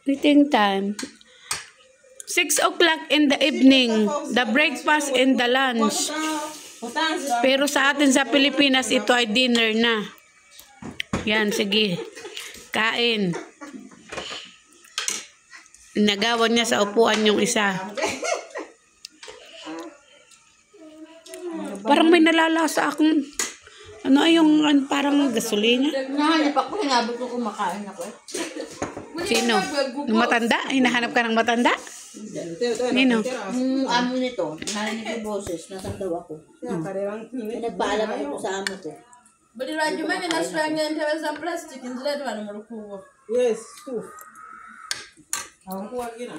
Eating time. 6 o'clock in the evening. The breakfast and the lunch. Pero sa atin sa Pilipinas, ito ay dinner na. Yan, sige. Kain. Nagawan niya sa upuan yung isa. Parang may nalalasa akong ano ay yung parang gasolina. Nahanap ako, hinabot ko kumakain ako eh. Sino? Yung matanda? Hinahanap ka ng matanda? Nino? Amo nito, narinig yung boses, natandaw ako. Nagpaalam ako sa amo ko. Bali radyo man inaswang yan tayo sa plastic, hindi na naman malukuha. Yes, two. Ako kuha gina.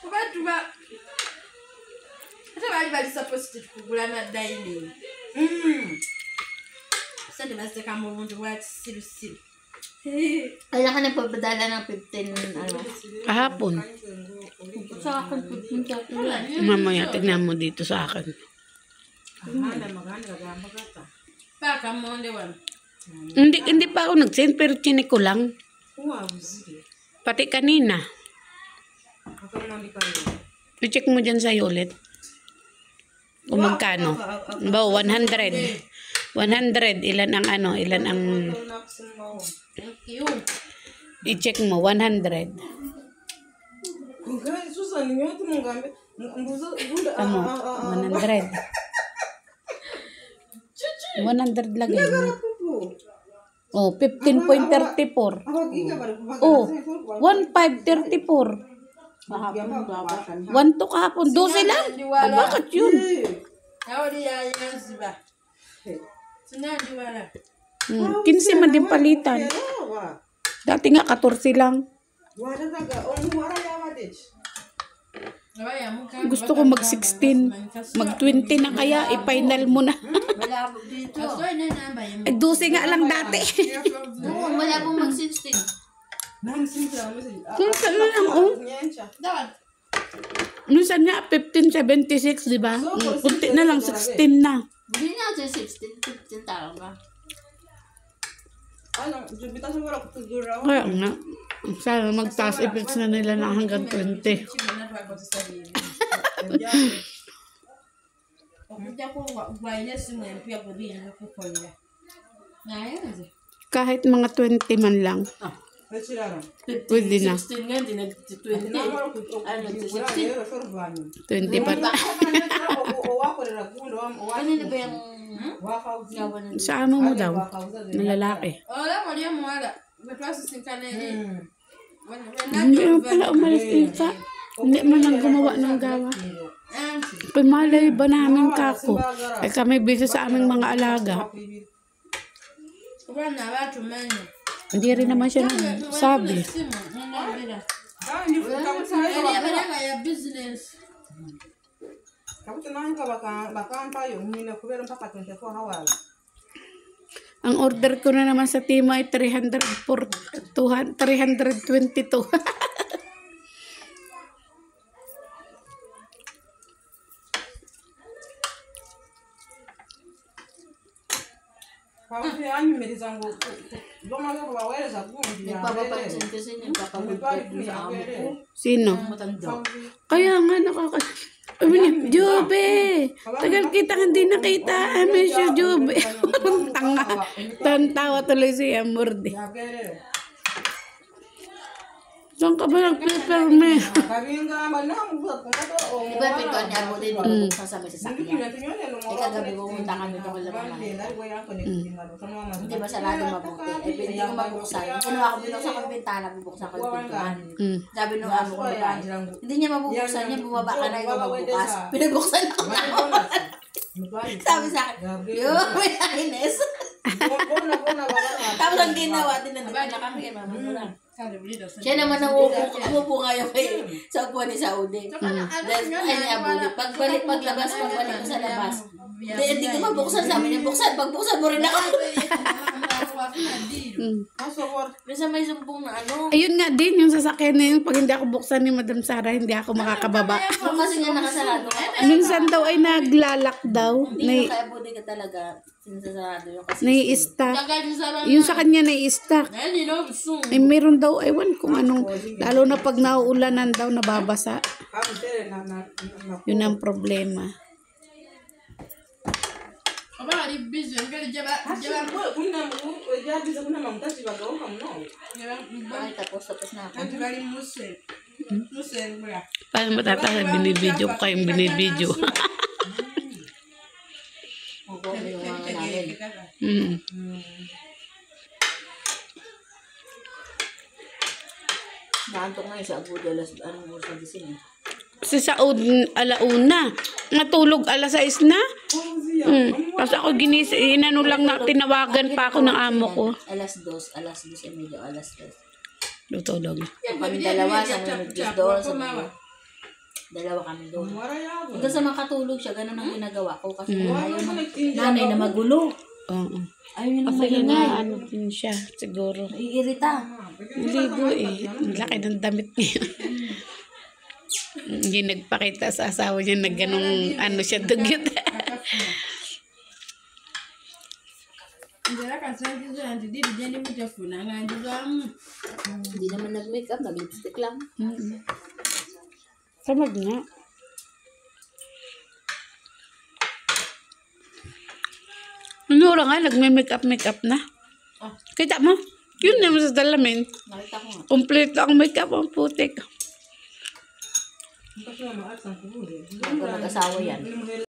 Kuba. Ito bali sa plastic kugula na daily. Saan diba sa kamo mo diba silu-silu. Kailangan na papadala ng 15, ano. Kahapon. Sa akin, 15 chocolate. Mamaya, tignan mo dito sa akin. Paka mo diwan. Hindi pa ako nag-send, pero chinik ko lang. Pati kanina. I-check mo dyan sa'yo ulit. Kung magkano. Ba, 100. 100. Ilan ang ano? Ilan ang... Thank you. I-check mo, 100. Ano? 100. 100 lagay mo. Oh, 15.34. Oh, 1.534. One to kahapon. 12 lang. Ah, bakit yun? How di yan ziba? Sina diwala. 15 man din palitan. Dati nga 14 lang. Gusto ko mag-16. Mag-20 na kaya. I-final mo na. Malabo dito. Ay, 12 nga lang dati. Oo, malabo mag-16. Kung saan lang, oh. Minsan nga, 1576, di ba? Kunti na lang, 16 na. Hindi nga ito 16, 15 talaga. Kaya nga. Sana mag-task effects na nila na hanggang 20. Kahit mga 20 man lang. Pwede na. 16 nga, hindi nag-20. Ano, 16? 20 pa. Kanina ba yung gawa ng... Sa amo mo daw, na lalaki. Hindi mo pala umalis ka. Hindi mo nang gumawa ng gawa. Pumalay ba namin kako? Eh kami busy sa aming mga alaga. Hindi rin naman siya sabi. Ang order ko na naman sa Timo ay 322. Nagpapapansin kasi nagpapagod sa amo ko. Sino? Matanda. Kaya nga Sabi niya, Jobe! Tagal kita hindi nakita. I miss you, Jobe. Tanga. Tantawa tuloy si Amorde. Saan ka ba nag-prepare? Di ba pintuan niya mo din sasabi sa sakya? Kagabi pumunta kami doon kala mama. Hindi ba sarado mabuti? Eh, hindi ko mabuksan. Kinuha ko binuksan ko yung bintana, bubuksan ko yung pintuan. Sabi nung amo ko ba, hindi niya mabubuksan niya, bumaba ka na yung magbukas. Pinabuksan ako na. Sabi sa akin, yun, may nainis. Tapos ang ginawa, tinanagin na kami kay mama ko lang. Siya naman ang umupo ngayon sa upuan ni Saudi. Pagbalik ko sa labas. Hindi ko mabuksan, sabi niya, buksan, pagbuksan mo rin ako. Kaso, war. Minsan may sumbong na ano. Ayun nga din, yung sasakyan na yun, pag hindi ako buksan ni Madam Sara, hindi ako makakababa. Kung kasi nga nakasarado ka. Minsan daw ay naglalak daw. Hindi kaya buti ka talaga. Sinasarado yung kasi. Nai-stack. Kagad sa lang. Yung sa kanya nai-stack. Eh, di daw gusto. Ay meron daw, ewan kung anong, lalo na pag nauulanan daw, nababasa. Kami, tere, na. Yun ang problema. Aba, di busy. Ang galing jaba. Jaba. Kuna mamtaji bagawa kamno. Ay, tapos na ako. Ang galing musel. Musel, bra. Paano matatagal binibidyo ko kayong binibidyo? Opo, yung mga namin. Naantok na yun sa Abu Dalas. Anong oras na gising eh? Kasi sa alauna, natulog alas 6 na. Kasi ako inano lang na, tinawagan pa ako ng amo ko. Alas 2 e medyo alas 2. Tutulog. Kami dalawa sa nag-gis doon sa mga. Dalawa kami doon. Hanggang sa makatulog siya, ganun ang ginagawa ko. Kasi ayaw ng nanay na magulo. Oo. Ayaw niya ng Kasi maingay. nga, ano din siya, siguro. Naiirita. Naligo eh. Ang laki ng damit niya. Hindi nagpakita sa asawa niya na ganong ano siya dugyot. Njera kasi dito nanti di dijani mo jafuna nga dito Hindi naman nag-makeup, nag-lipstick lang. Tamad nga. Nura nga, nagme-makeup na. Kita mo? Yun naman sa dalamin. Nakita ko nga. Complete ang makeup ang putik. Mag-asawa yan.